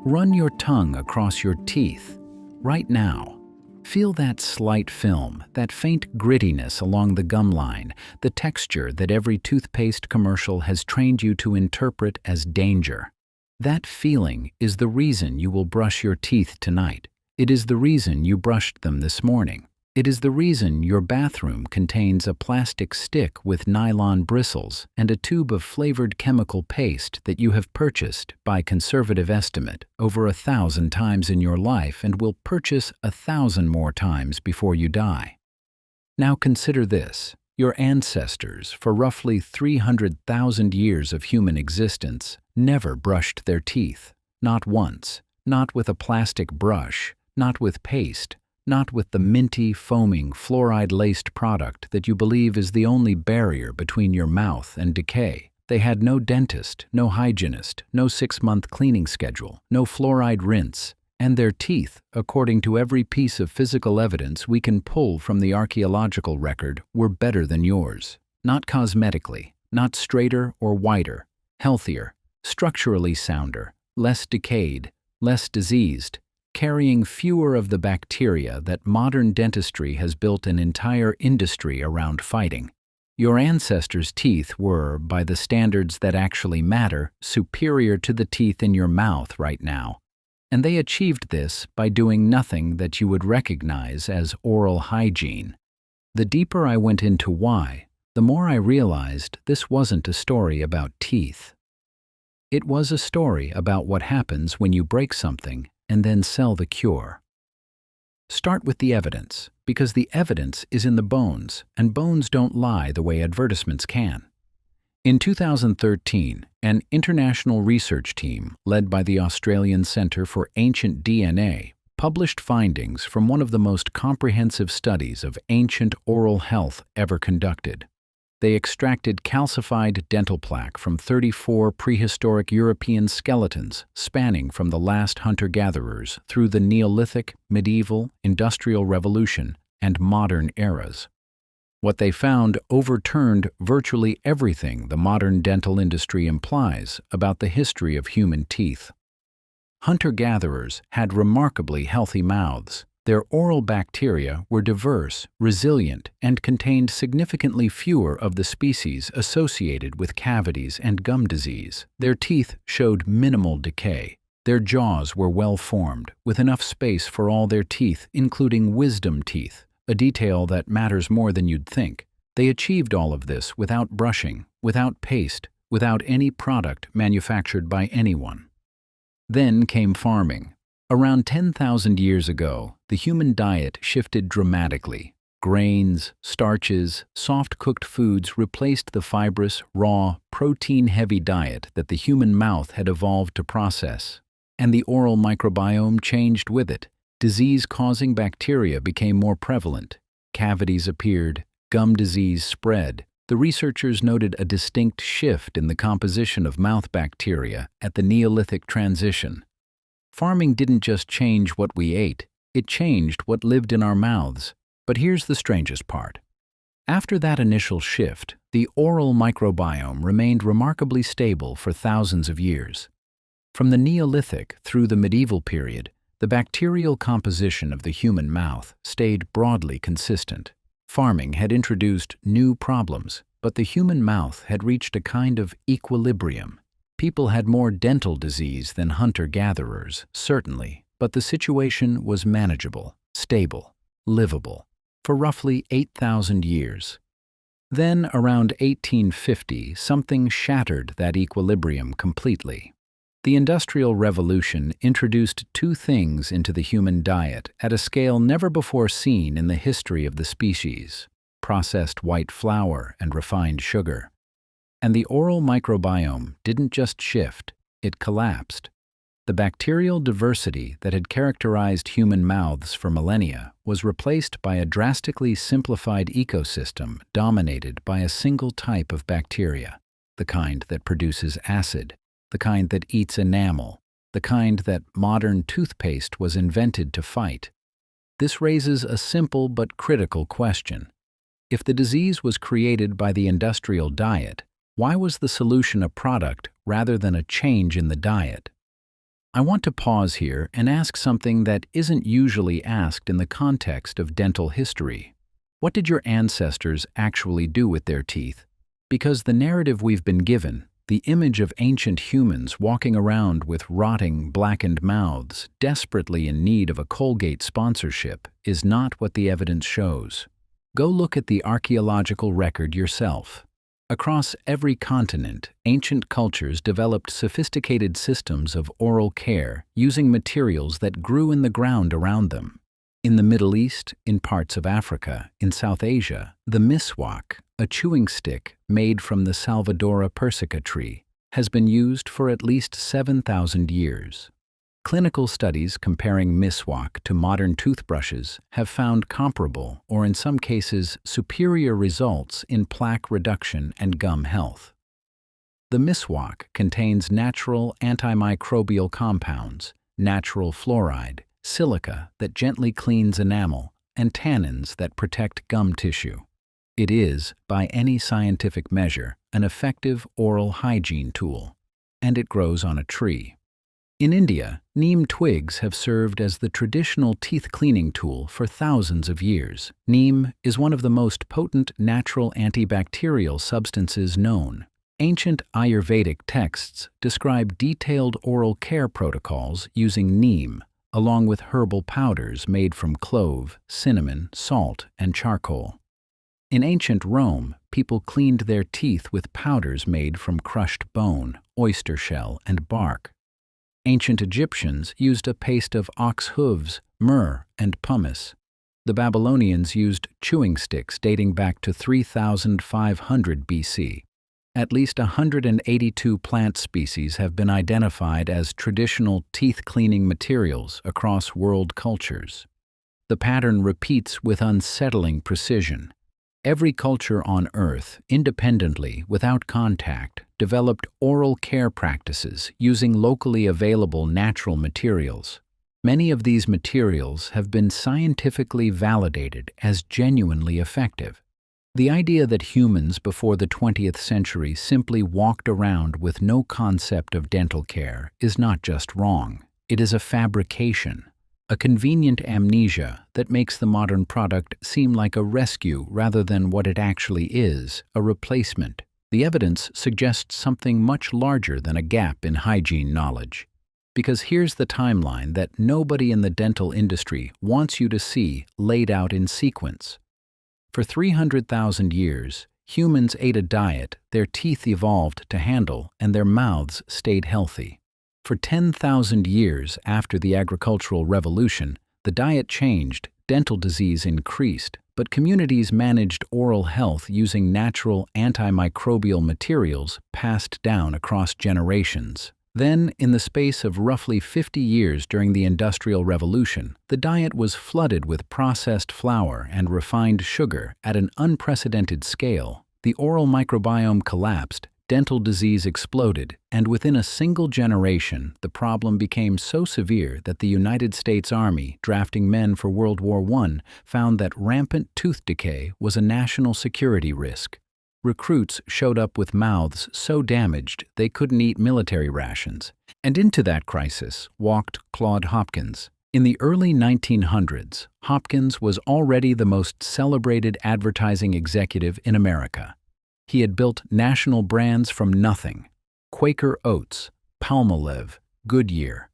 Run your tongue across your teeth right now. Feel that slight film, that faint grittiness along the gum line, the texture that every toothpaste commercial has trained you to interpret as danger. That feeling is the reason you will brush your teeth tonight. It is the reason you brushed them this morning. It is the reason your bathroom contains a plastic stick with nylon bristles and a tube of flavored chemical paste that you have purchased, by conservative estimate, over 1,000 times in your life and will purchase 1,000 more times before you die. Now consider this. Your ancestors, for roughly 300,000 years of human existence, never brushed their teeth. Not once. Not with a plastic brush. Not with paste. Not with the minty, foaming, fluoride-laced product that you believe is the only barrier between your mouth and decay. They had no dentist, no hygienist, no 6-month cleaning schedule, no fluoride rinse, and their teeth, according to every piece of physical evidence we can pull from the archaeological record, were better than yours. Not cosmetically, not straighter or whiter, healthier, structurally sounder, less decayed, less diseased, carrying fewer of the bacteria that modern dentistry has built an entire industry around fighting. Your ancestors' teeth were, by the standards that actually matter, superior to the teeth in your mouth right now. And they achieved this by doing nothing that you would recognize as oral hygiene. The deeper I went into why, the more I realized this wasn't a story about teeth. It was a story about what happens when you break something and then sell the cure. Start with the evidence, because the evidence is in the bones, and bones don't lie the way advertisements can. In 2013, an international research team led by the Australian Centre for Ancient DNA published findings from one of the most comprehensive studies of ancient oral health ever conducted. They extracted calcified dental plaque from 34 prehistoric European skeletons spanning from the last hunter-gatherers through the Neolithic, medieval, Industrial Revolution, and modern eras. What they found overturned virtually everything the modern dental industry implies about the history of human teeth. Hunter-gatherers had remarkably healthy mouths. Their oral bacteria were diverse, resilient, and contained significantly fewer of the species associated with cavities and gum disease. Their teeth showed minimal decay. Their jaws were well formed, with enough space for all their teeth, including wisdom teeth, a detail that matters more than you'd think. They achieved all of this without brushing, without paste, without any product manufactured by anyone. Then came farming. Around 10,000 years ago, the human diet shifted dramatically. Grains, starches, soft-cooked foods replaced the fibrous, raw, protein-heavy diet that the human mouth had evolved to process. And the oral microbiome changed with it. Disease-causing bacteria became more prevalent. Cavities appeared. Gum disease spread. The researchers noted a distinct shift in the composition of mouth bacteria at the Neolithic transition. Farming didn't just change what we ate, it changed what lived in our mouths. But here's the strangest part. After that initial shift, the oral microbiome remained remarkably stable for thousands of years. From the Neolithic through the medieval period, the bacterial composition of the human mouth stayed broadly consistent. Farming had introduced new problems, but the human mouth had reached a kind of equilibrium. People had more dental disease than hunter-gatherers, certainly, but the situation was manageable, stable, livable, for roughly 8,000 years. Then, around 1850, something shattered that equilibrium completely. The Industrial Revolution introduced two things into the human diet at a scale never before seen in the history of the species: processed white flour and refined sugar. And the oral microbiome didn't just shift, it collapsed. The bacterial diversity that had characterized human mouths for millennia was replaced by a drastically simplified ecosystem dominated by a single type of bacteria, the kind that produces acid, the kind that eats enamel, the kind that modern toothpaste was invented to fight. This raises a simple but critical question. If the disease was created by the industrial diet, why was the solution a product rather than a change in the diet? I want to pause here and ask something that isn't usually asked in the context of dental history. What did your ancestors actually do with their teeth? Because the narrative we've been given, the image of ancient humans walking around with rotting, blackened mouths, desperately in need of a Colgate sponsorship, is not what the evidence shows. Go look at the archaeological record yourself. Across every continent, ancient cultures developed sophisticated systems of oral care using materials that grew in the ground around them. In the Middle East, in parts of Africa, in South Asia, the miswak, a chewing stick made from the Salvadora persica tree, has been used for at least 7,000 years. Clinical studies comparing miswak to modern toothbrushes have found comparable, or in some cases, superior results in plaque reduction and gum health. The miswak contains natural antimicrobial compounds, natural fluoride, silica that gently cleans enamel, and tannins that protect gum tissue. It is, by any scientific measure, an effective oral hygiene tool, and it grows on a tree. In India, neem twigs have served as the traditional teeth cleaning tool for thousands of years. Neem is one of the most potent natural antibacterial substances known. Ancient Ayurvedic texts describe detailed oral care protocols using neem, along with herbal powders made from clove, cinnamon, salt, and charcoal. In ancient Rome, people cleaned their teeth with powders made from crushed bone, oyster shell, and bark. Ancient Egyptians used a paste of ox hooves, myrrh, and pumice. The Babylonians used chewing sticks dating back to 3,500 BC. At least 182 plant species have been identified as traditional teeth-cleaning materials across world cultures. The pattern repeats with unsettling precision. Every culture on Earth, independently, without contact, developed oral care practices using locally available natural materials. Many of these materials have been scientifically validated as genuinely effective. The idea that humans before the 20th century simply walked around with no concept of dental care is not just wrong, it is a fabrication. A convenient amnesia that makes the modern product seem like a rescue rather than what it actually is, a replacement. The evidence suggests something much larger than a gap in hygiene knowledge. Because here's the timeline that nobody in the dental industry wants you to see laid out in sequence. For 300,000 years, humans ate a diet their teeth evolved to handle and their mouths stayed healthy. For 10,000 years after the agricultural revolution, the diet changed, dental disease increased, but communities managed oral health using natural antimicrobial materials passed down across generations. Then, in the space of roughly 50 years during the Industrial Revolution, the diet was flooded with processed flour and refined sugar at an unprecedented scale. The oral microbiome collapsed, dental disease exploded, and within a single generation, the problem became so severe that the United States Army, drafting men for World War I, found that rampant tooth decay was a national security risk. Recruits showed up with mouths so damaged they couldn't eat military rations. And into that crisis walked Claude Hopkins. In the early 1900s, Hopkins was already the most celebrated advertising executive in America. He had built national brands from nothing: Quaker Oats, Palmolive, Goodyear.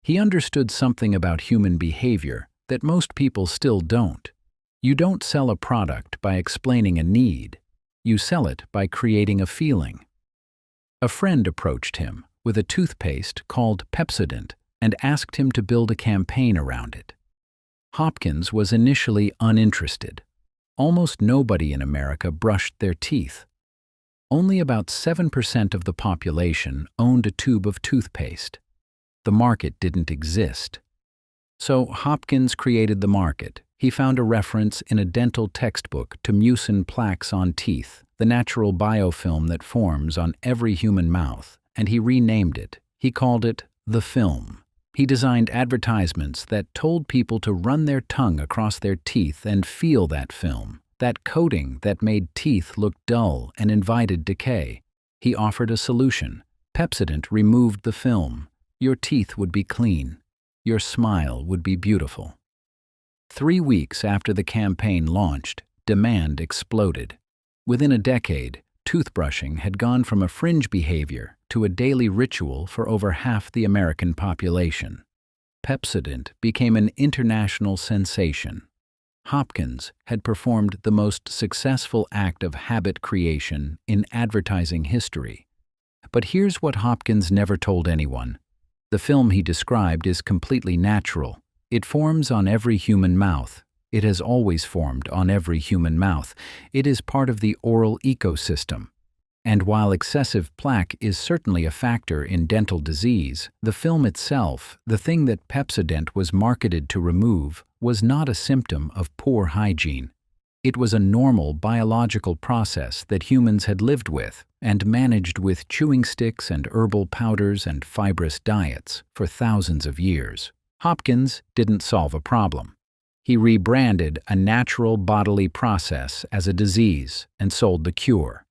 He understood something about human behavior that most people still don't. You don't sell a product by explaining a need. You sell it by creating a feeling. A friend approached him with a toothpaste called Pepsodent and asked him to build a campaign around it. Hopkins was initially uninterested. Almost nobody in America brushed their teeth. Only about 7% of the population owned a tube of toothpaste. The market didn't exist. So Hopkins created the market. He found a reference in a dental textbook to mucin plaques on teeth, the natural biofilm that forms on every human mouth, and he renamed it. He called it the film. He designed advertisements that told people to run their tongue across their teeth and feel that film, that coating that made teeth look dull and invited decay. He offered a solution. Pepsodent removed the film. Your teeth would be clean. Your smile would be beautiful. 3 weeks after the campaign launched, demand exploded. Within a decade, toothbrushing had gone from a fringe behavior to a daily ritual for over half the American population. Pepsodent became an international sensation. Hopkins had performed the most successful act of habit creation in advertising history. But here's what Hopkins never told anyone. The film he described is completely natural. It forms on every human mouth. It has always formed on every human mouth. It is part of the oral ecosystem. And while excessive plaque is certainly a factor in dental disease, the film itself, the thing that Pepsodent was marketed to remove, was not a symptom of poor hygiene. It was a normal biological process that humans had lived with and managed with chewing sticks and herbal powders and fibrous diets for thousands of years. Hopkins didn't solve a problem. He rebranded a natural bodily process as a disease and sold the cure.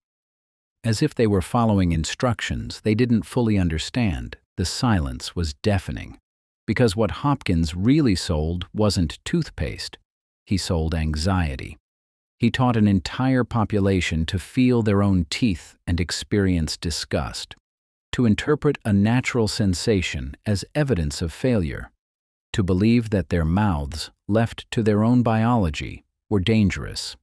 As if they were following instructions they didn't fully understand, the silence was deafening. Because what Hopkins really sold wasn't toothpaste. He sold anxiety. He taught an entire population to feel their own teeth and experience disgust, to interpret a natural sensation as evidence of failure, to believe that their mouths, left to their own biology, were dangerous,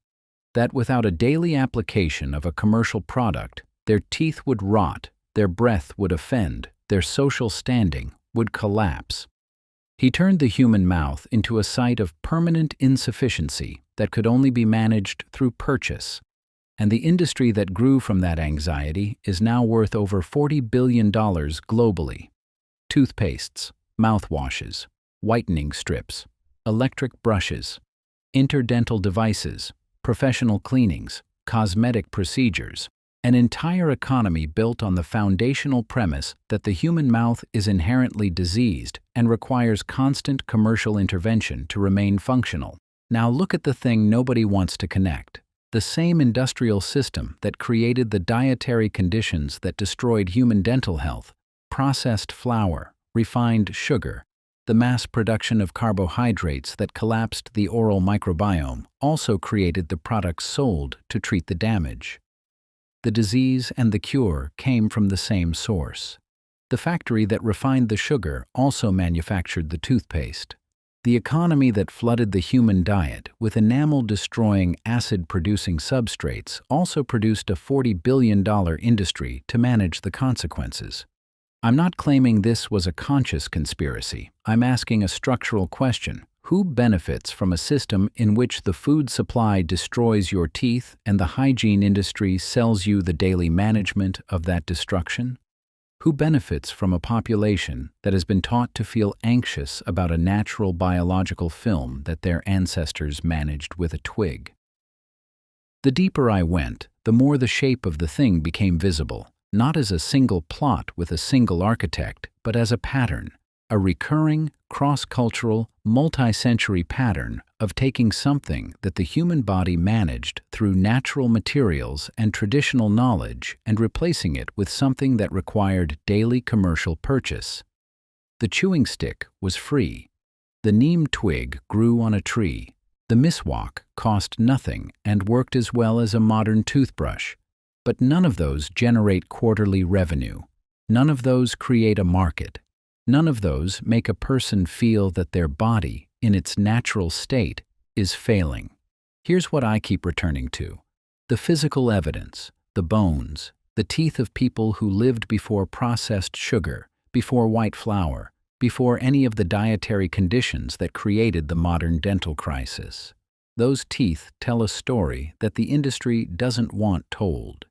that without a daily application of a commercial product, their teeth would rot, their breath would offend, their social standing would collapse. He turned the human mouth into a site of permanent insufficiency that could only be managed through purchase. And the industry that grew from that anxiety is now worth over $40 billion globally. Toothpastes, mouthwashes, whitening strips, electric brushes, interdental devices, professional cleanings, cosmetic procedures, an entire economy built on the foundational premise that the human mouth is inherently diseased and requires constant commercial intervention to remain functional. Now look at the thing nobody wants to connect. The same industrial system that created the dietary conditions that destroyed human dental health, processed flour, refined sugar, the mass production of carbohydrates that collapsed the oral microbiome, also created the products sold to treat the damage. The disease and the cure came from the same source. The factory that refined the sugar also manufactured the toothpaste. The economy that flooded the human diet with enamel-destroying, acid-producing substrates also produced a $40 billion industry to manage the consequences. I'm not claiming this was a conscious conspiracy. I'm asking a structural question. Who benefits from a system in which the food supply destroys your teeth and the hygiene industry sells you the daily management of that destruction? Who benefits from a population that has been taught to feel anxious about a natural biological film that their ancestors managed with a twig? The deeper I went, the more the shape of the thing became visible, not as a single plot with a single architect, but as a pattern, a recurring, cross-cultural, multi-century pattern of taking something that the human body managed through natural materials and traditional knowledge and replacing it with something that required daily commercial purchase. The chewing stick was free. The neem twig grew on a tree. The miswak cost nothing and worked as well as a modern toothbrush. But none of those generate quarterly revenue. None of those create a market. None of those make a person feel that their body, in its natural state, is failing. Here's what I keep returning to. The physical evidence, the bones, the teeth of people who lived before processed sugar, before white flour, before any of the dietary conditions that created the modern dental crisis. Those teeth tell a story that the industry doesn't want told.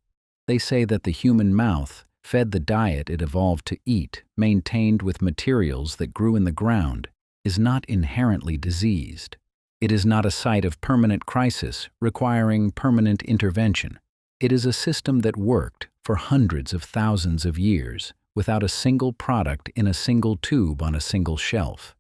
They say that the human mouth fed the diet it evolved to eat, maintained with materials that grew in the ground, is not inherently diseased. It is not a site of permanent crisis requiring permanent intervention. It is a system that worked for hundreds of thousands of years without a single product in a single tube on a single shelf.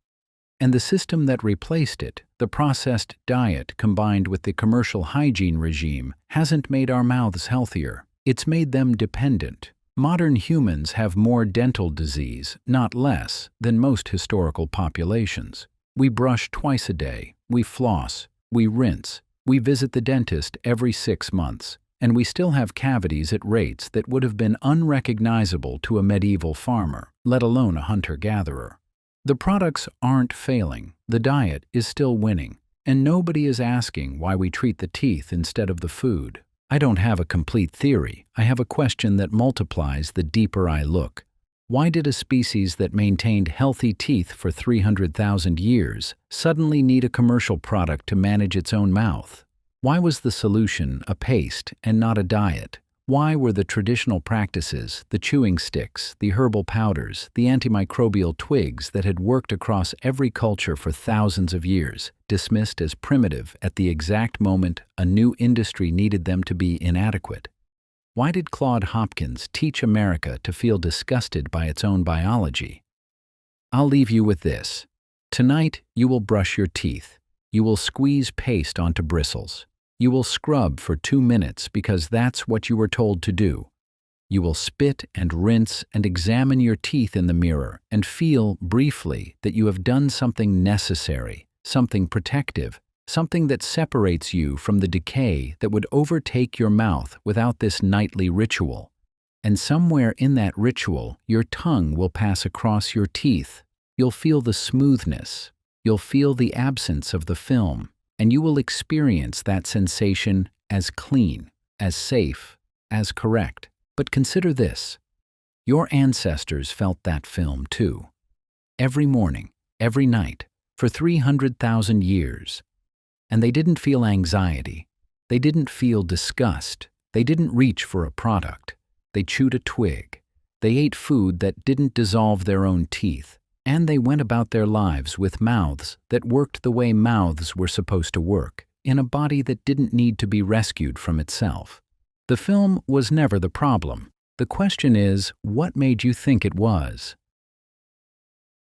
And the system that replaced it, the processed diet combined with the commercial hygiene regime, hasn't made our mouths healthier. It's made them dependent. Modern humans have more dental disease, not less, than most historical populations. We brush twice a day, we floss, we rinse, we visit the dentist every 6 months, and we still have cavities at rates that would have been unrecognizable to a medieval farmer, let alone a hunter-gatherer. The products aren't failing, the diet is still winning, and nobody is asking why we treat the teeth instead of the food. I don't have a complete theory, I have a question that multiplies the deeper I look. Why did a species that maintained healthy teeth for 300,000 years suddenly need a commercial product to manage its own mouth? Why was the solution a paste and not a diet? Why were the traditional practices, the chewing sticks, the herbal powders, the antimicrobial twigs that had worked across every culture for thousands of years, dismissed as primitive at the exact moment a new industry needed them to be inadequate? Why did Claude Hopkins teach America to feel disgusted by its own biology? I'll leave you with this. Tonight, you will brush your teeth. You will squeeze paste onto bristles. You will scrub for 2 minutes because that's what you were told to do. You will spit and rinse and examine your teeth in the mirror and feel, briefly, that you have done something necessary, something protective, something that separates you from the decay that would overtake your mouth without this nightly ritual. And somewhere in that ritual, your tongue will pass across your teeth. You'll feel the smoothness. You'll feel the absence of the film. And you will experience that sensation as clean, as safe, as correct. But consider this. Your ancestors felt that film too. Every morning, every night, for 300,000 years. And they didn't feel anxiety. They didn't feel disgust. They didn't reach for a product. They chewed a twig. They ate food that didn't dissolve their own teeth. And they went about their lives with mouths that worked the way mouths were supposed to work, in a body that didn't need to be rescued from itself. The film was never the problem. The question is, what made you think it was?